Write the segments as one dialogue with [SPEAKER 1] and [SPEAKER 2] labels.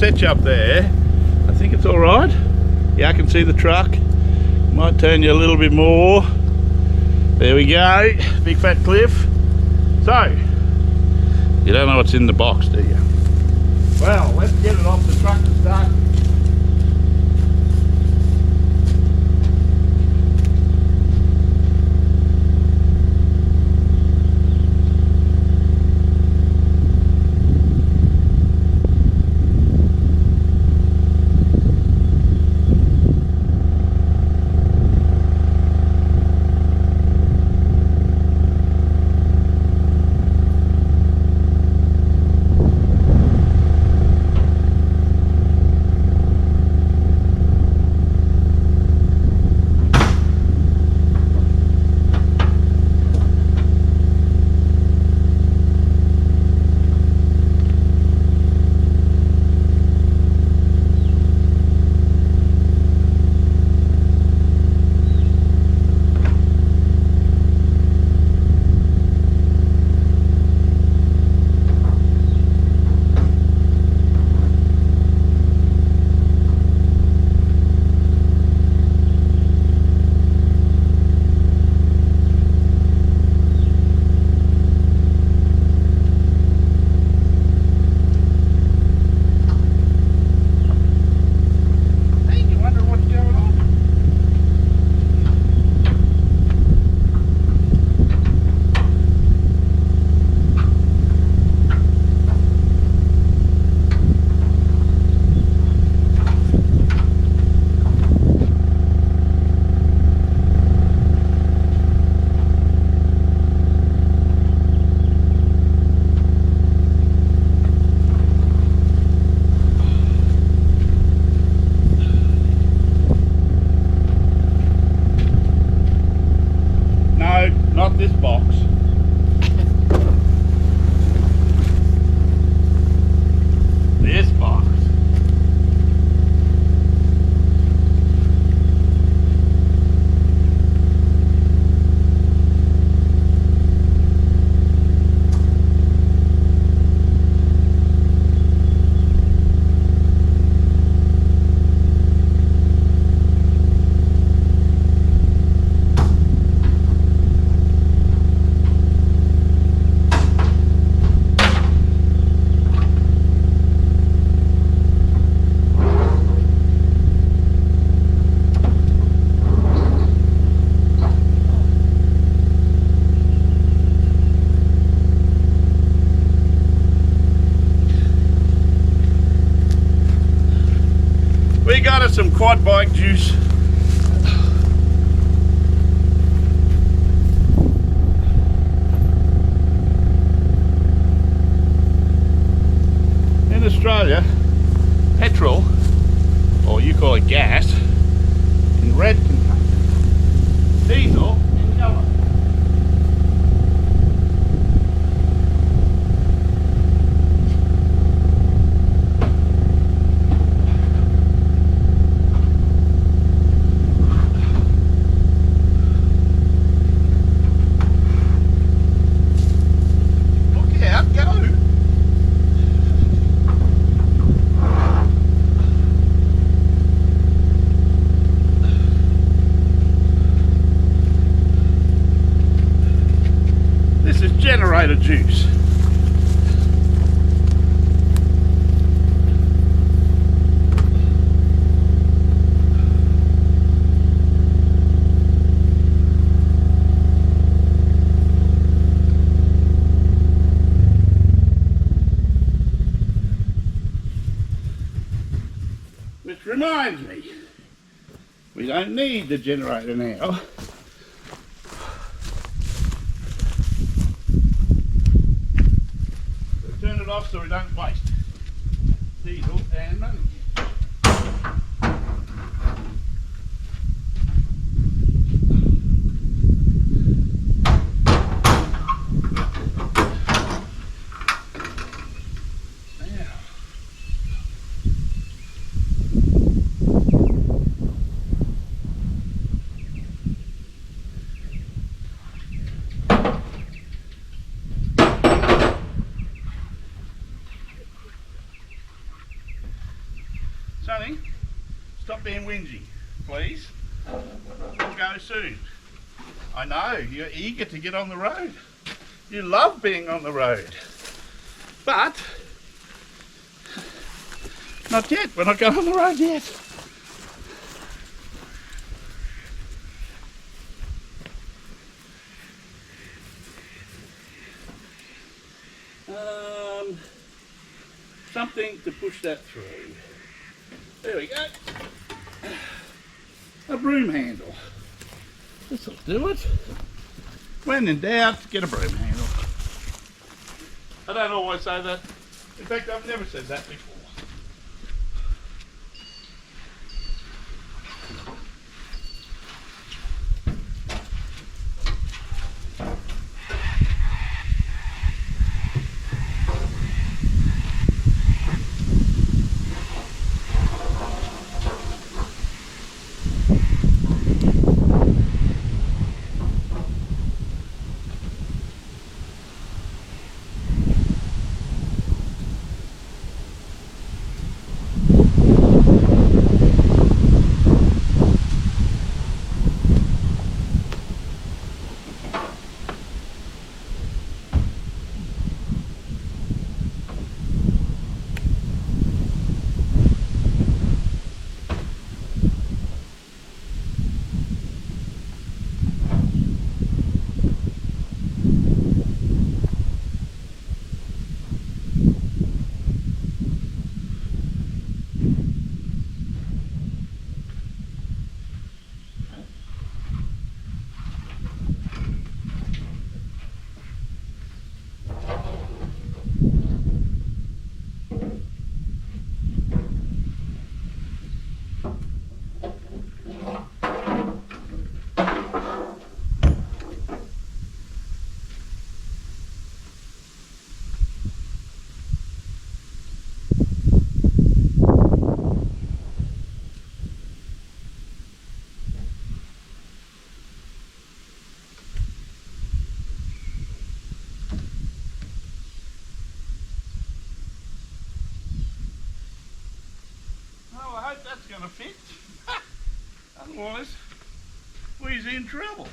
[SPEAKER 1] set you up there. I think it's all right. Yeah, I can see the truck. Might turn you a little bit more. There we go, big fat cliff. So, you don't know what's in the box, do you? Well, let's get it off the truck to start. Not this box. This box. We got us some quad bike juice. In Australia, petrol, or you call it gas, in red containers, diesel in yellow. Generator juice. Which reminds me, we don't need the generator now. Turn it off so we don't waste diesel and money. stop being whingy, please. We'll go soon. I know, you're eager to get on the road. You love being on the road. But, not yet, we're not going on the road yet. Something to push that through. There we go. A broom handle. This'll do it. When in doubt, get a broom handle. I don't always say that. In fact, I've never said that before. I hope that's going to fit. Otherwise, we're in trouble.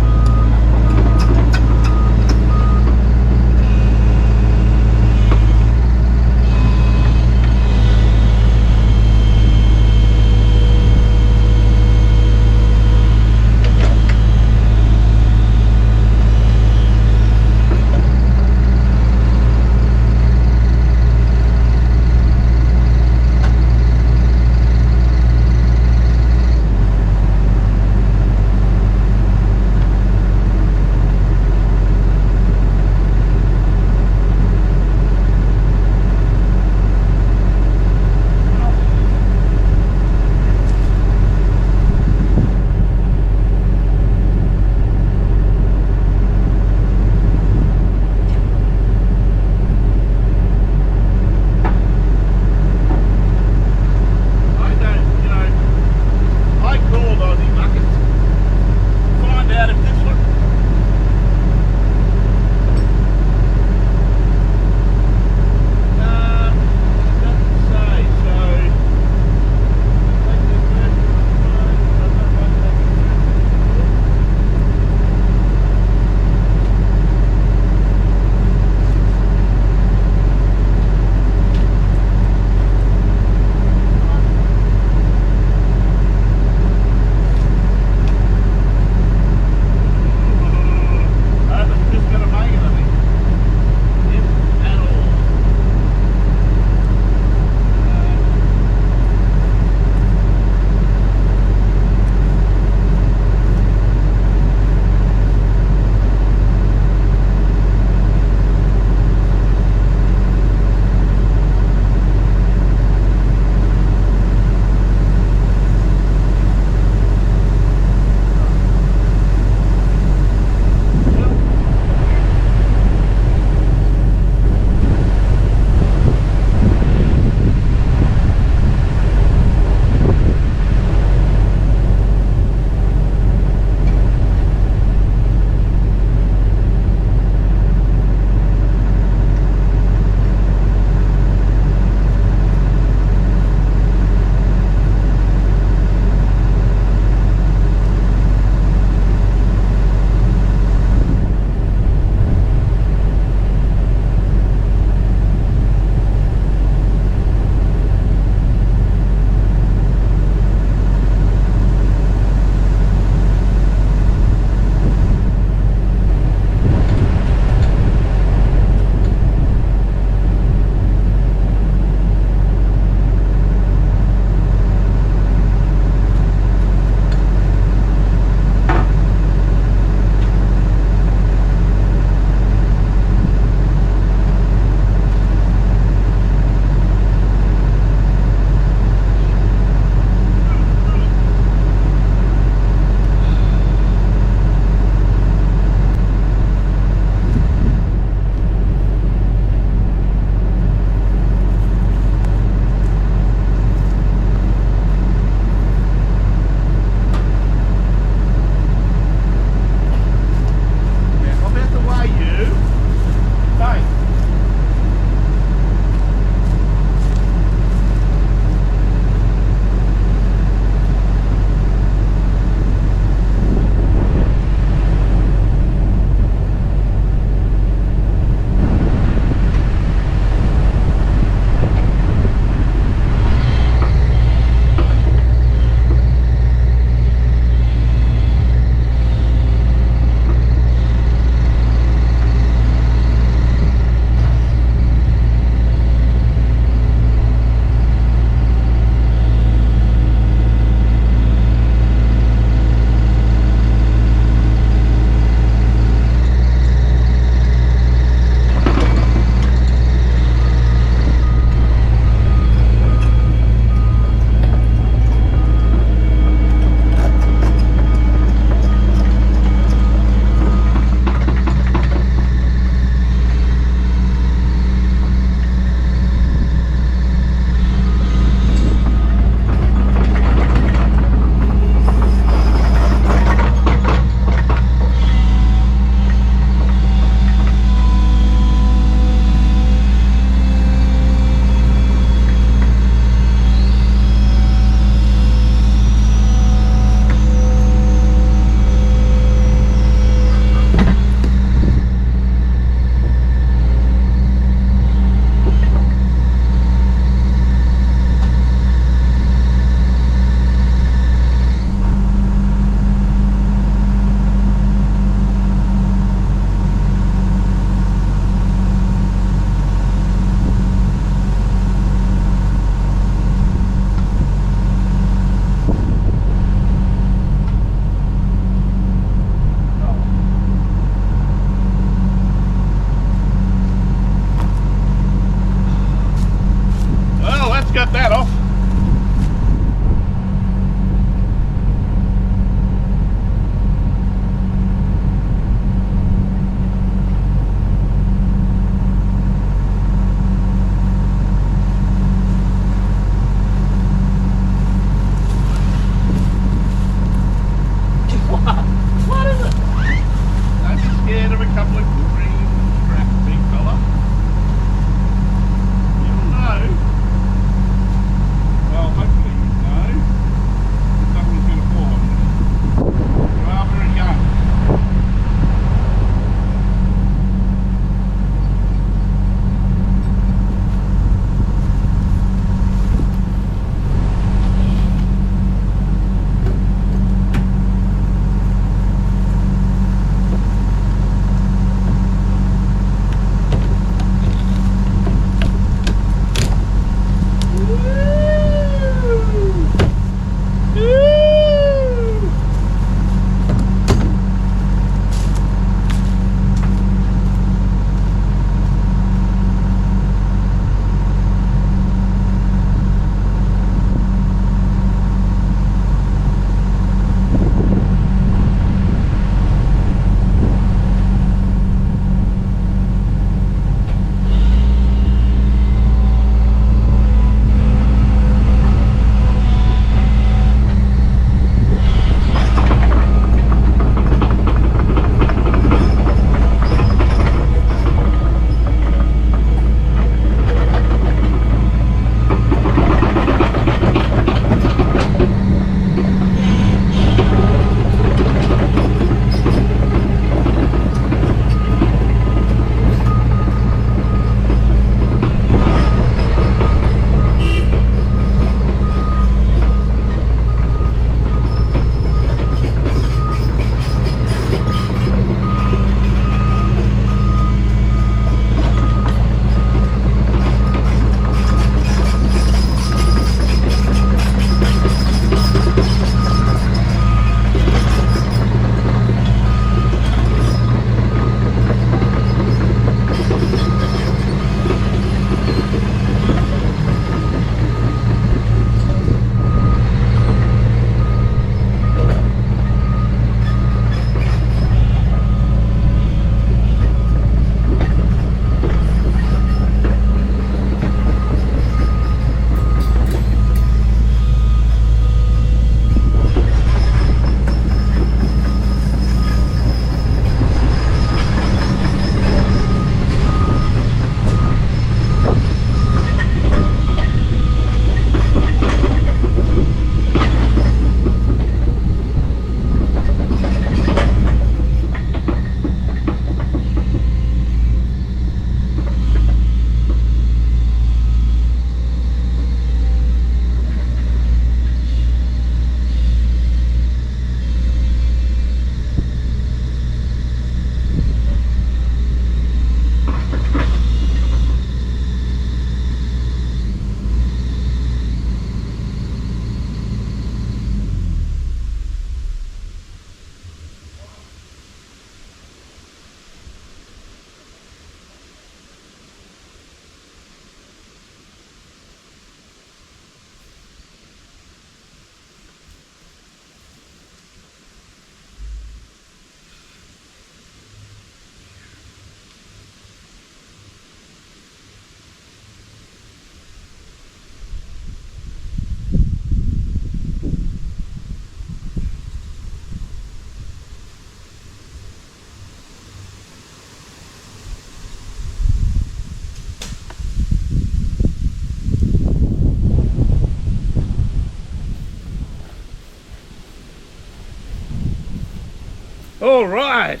[SPEAKER 1] All right.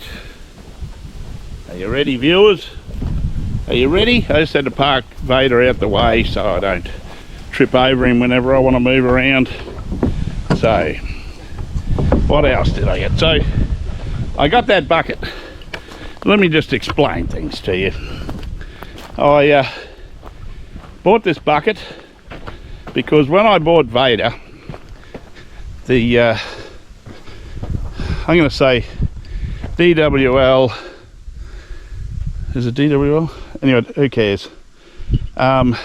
[SPEAKER 1] Are you ready, viewers? Are you ready? I just had to park Vader out the way so I don't trip over him whenever I want to move around. So, what else did I get? So, I got that bucket. Let me just explain things to you. I bought this bucket because when I bought Vader, the I'm going to say DWL, is it DWL? Anyway, who cares? The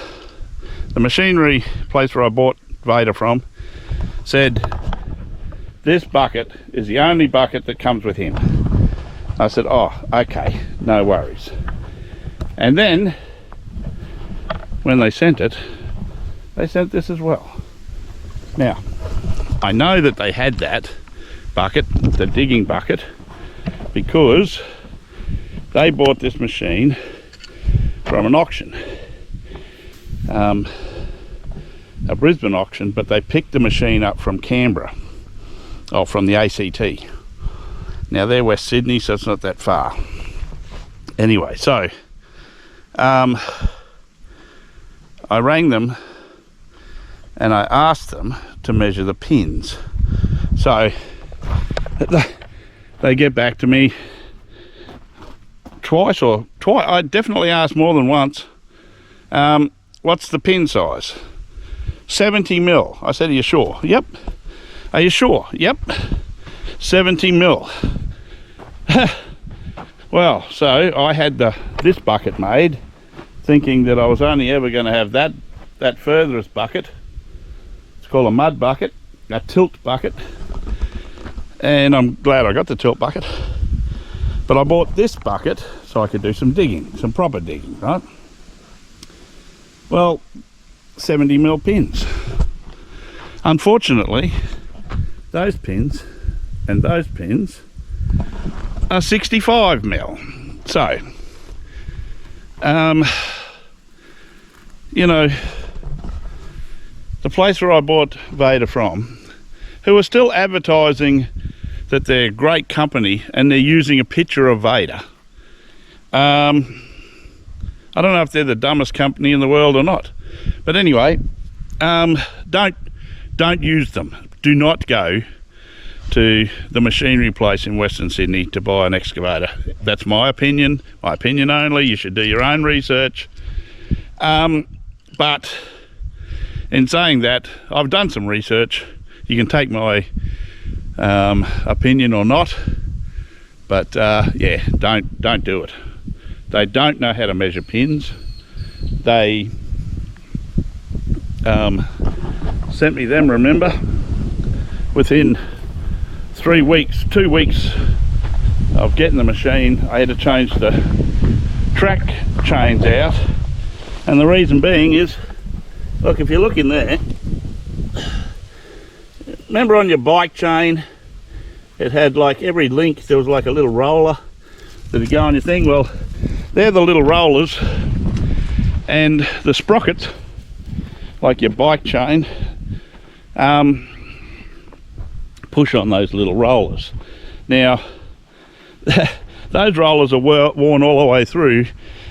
[SPEAKER 1] machinery place where I bought Vader from said this bucket is the only bucket that comes with him. I said, oh, okay, no worries. And then when they sent it, they sent this as well. Now, I know that they had that bucket, the digging bucket, because they bought this machine from an auction, a Brisbane auction, but they picked the machine up from Canberra, or from the ACT. Now they're West Sydney, so it's not that far. Anyway, so I rang them and I asked them to measure the pins. So they get back to me twice. I definitely asked more than once. What's the pin size? 70 mil. I said, are you sure? Yep. Are you sure? Yep. 70 mil. Well, so I had this bucket made, thinking that I was only ever going to have that furthest bucket. It's called a mud bucket, a tilt bucket, and I'm glad I got the tilt bucket. But I bought this bucket so I could do some digging, some proper digging, right? Well, 70 mil pins. Unfortunately, those pins and those pins are 65 mil. So, you know, the place where I bought Vader from, who are still advertising that they're a great company and they're using a picture of Vader. I don't know if they're the dumbest company in the world or not, but anyway, don't use them. Do not go to the machinery place in Western Sydney to buy an excavator. That's my opinion only. You should do your own research. But in saying that, I've done some research. You can take my opinion or not, but yeah, don't do it. They don't know how to measure pins. They sent me them, remember, within 2 weeks of getting the machine. I had to change the track chains out, and the reason being is, look, if you look in there, remember on your bike chain it had like every link, there was like a little roller that would go on your thing? Well, they're the little rollers, and the sprockets, like your bike chain, push on those little rollers. Now those rollers are worn all the way through,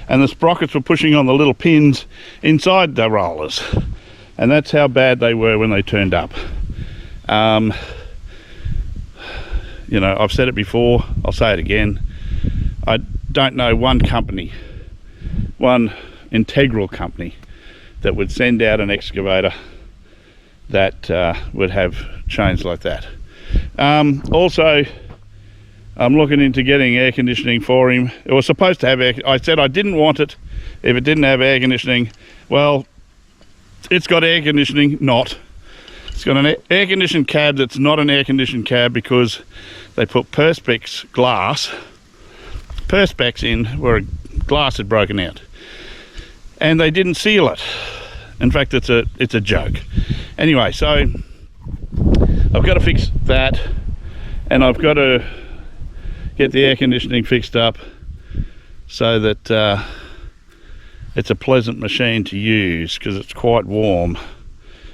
[SPEAKER 1] and the sprockets were pushing on the little pins inside the rollers, and that's how bad they were when they turned up. You know, I've said it before, I'll say it again, I don't know one company, one integral company, that would send out an excavator that would have chains like that. Also, I'm looking into getting air conditioning for him. It was supposed to have air. I said I didn't want it if it didn't have air conditioning. Well, it's got air conditioning. It's got an air conditioned cab that's not an air conditioned cab, because they put perspex in where glass had broken out, and they didn't seal it. In fact, it's a joke. Anyway, so I've got to fix that, and I've got to get the air conditioning fixed up so that it's a pleasant machine to use, because it's quite warm.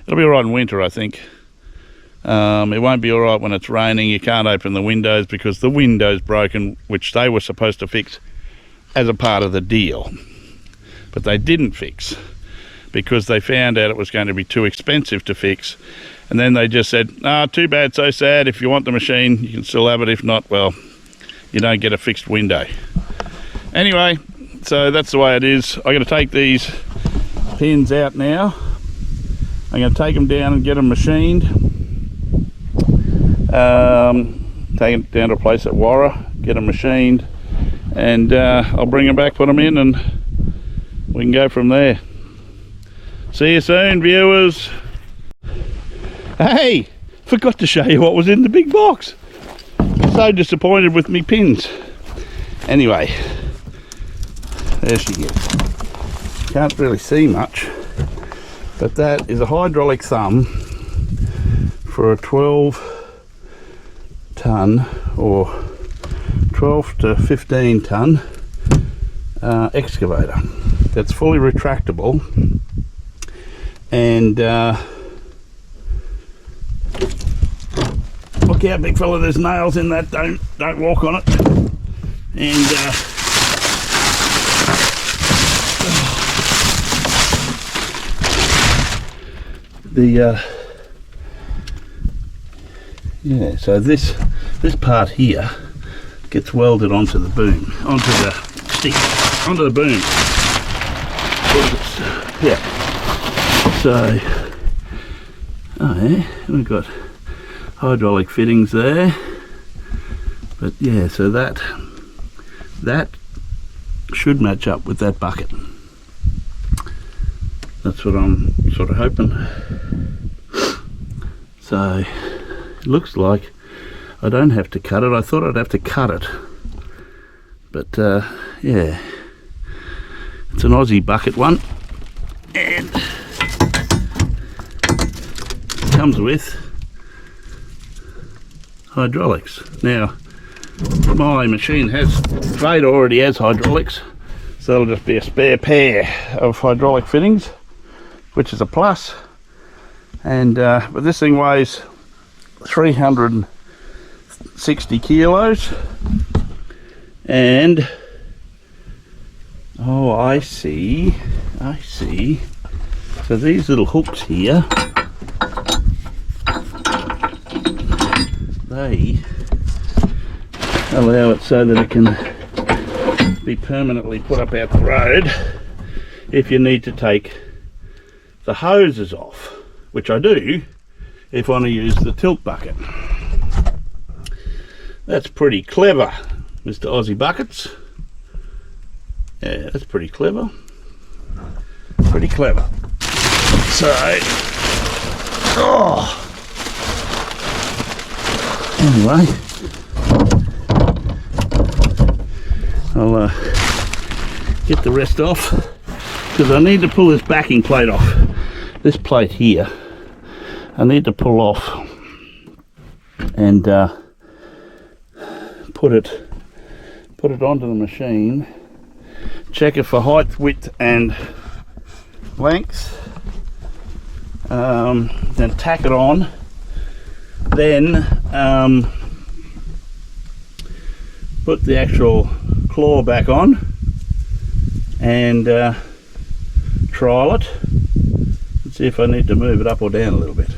[SPEAKER 1] It'll be all right in winter, I think. It won't be all right when it's raining. You can't open the windows because the window's broken, which they were supposed to fix as a part of the deal, but they didn't fix because they found out it was going to be too expensive to fix. And then they just said, "Ah, too bad, so sad. If you want the machine, you can still have it. If not, well, you don't get a fixed window." Anyway, so that's the way it is. I'm going to take these pins out now. I'm going to take them down and get them machined. Take them down to a place at Warra, get them machined, and I'll bring them back, put them in, and we can go from there. See you soon, viewers. Hey, forgot to show you what was in the big box. So disappointed with me pins. Anyway, there she gets. Can't really see much, but that is a hydraulic thumb for a 12-ton or 12 to 15-ton excavator. That's fully retractable, and look out, big fella, there's nails in that. Don't walk on it. And yeah, so this part here gets welded onto the boom, onto the stick, onto the boom. Yeah. So, oh yeah, we've got hydraulic fittings there. But yeah, so that should match up with that bucket. That's what I'm sort of hoping. So it looks like I don't have to cut it. I thought I'd have to cut it, but yeah, it's an Aussie bucket one, and it comes with hydraulics. Now my machine Vader already has hydraulics, so it'll just be a spare pair of hydraulic fittings, which is a plus. And but this thing weighs 360 kilos, and oh, I see. So these little hooks here, they allow it so that it can be permanently put up out the road if you need to take the hoses off, which I do if I want to use the tilt bucket. That's pretty clever, Mr. Aussie Buckets. Yeah, that's pretty clever. Pretty clever. So, oh, anyway, I'll get the rest off, because I need to pull this backing plate off. This plate here, I need to pull off and put it onto the machine, check it for height, width and length, then tack it on, then put the actual claw back on and trial it and see if I need to move it up or down a little bit.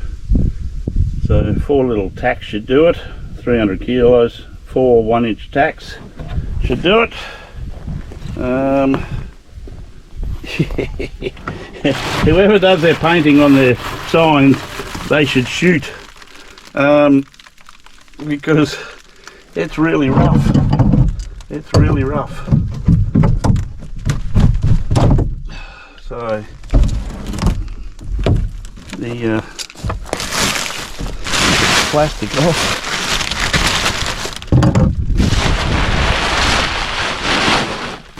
[SPEAKER 1] So 4 little tacks should do it, 300 kilos, 4 1-inch tacks should do it. Whoever does their painting on their signs, they should shoot, because it's really rough. It's really rough. So the plastic off.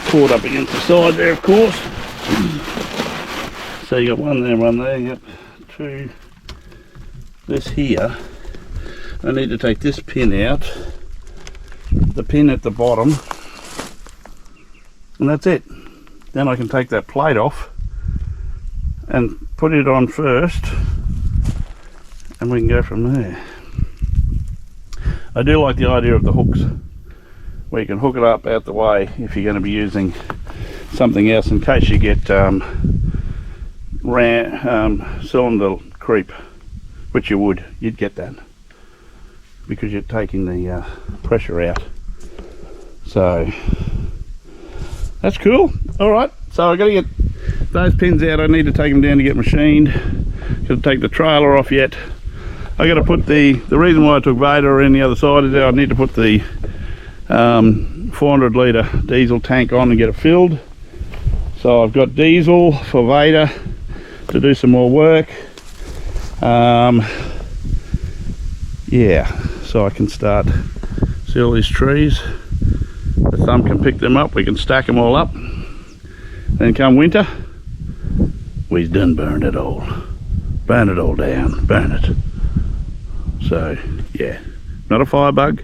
[SPEAKER 1] Caught up against the side there, of course. So you got one there, yep. 2. This here, I need to take this pin out, the pin at the bottom, and that's it. Then I can take that plate off and put it on first, and and we can go from there. I do like the idea of the hooks, where you can hook it up out the way if you're going to be using something else in case you get cylinder creep, which you'd get that because you're taking the pressure out. So that's cool. All right, so I got to get those pins out. I need to take them down to get machined. Got to take the trailer off yet. I got to put the reason why I took Vader in the other side is that I need to put the 400 litre diesel tank on and get it filled. So I've got diesel for Vader to do some more work. Yeah, so I can start see all these trees. The thumb can pick them up. We can stack them all up. Then come winter, we've done burned it all. Burn it all down. Burn it. So yeah, not a firebug,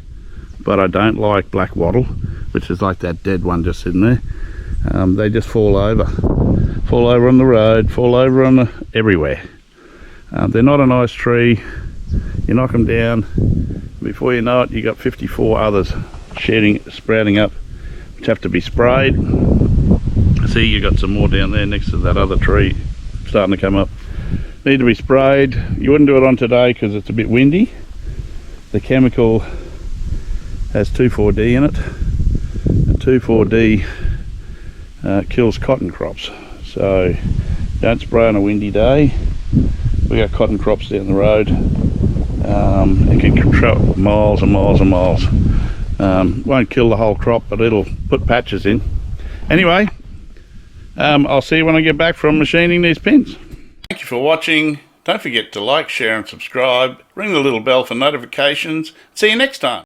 [SPEAKER 1] but I don't like black wattle, which is like that dead one just sitting there. They just fall over on the road, fall over on everywhere. They're not a nice tree. You knock them down, before you know it, you got 54 others sprouting up, which have to be sprayed. See, you got some more down there next to that other tree starting to come up. Need to be sprayed. You wouldn't do it on today because it's a bit windy. The chemical has 2,4-D in it, and 2,4-D kills cotton crops. So don't spray on a windy day. We got cotton crops down the road. It can control miles and miles and miles. Won't kill the whole crop, but it'll put patches in. Anyway, I'll see you when I get back from machining these pins. Thank you for watching. Don't forget to like, share and subscribe. Ring the little bell for notifications. See you next time.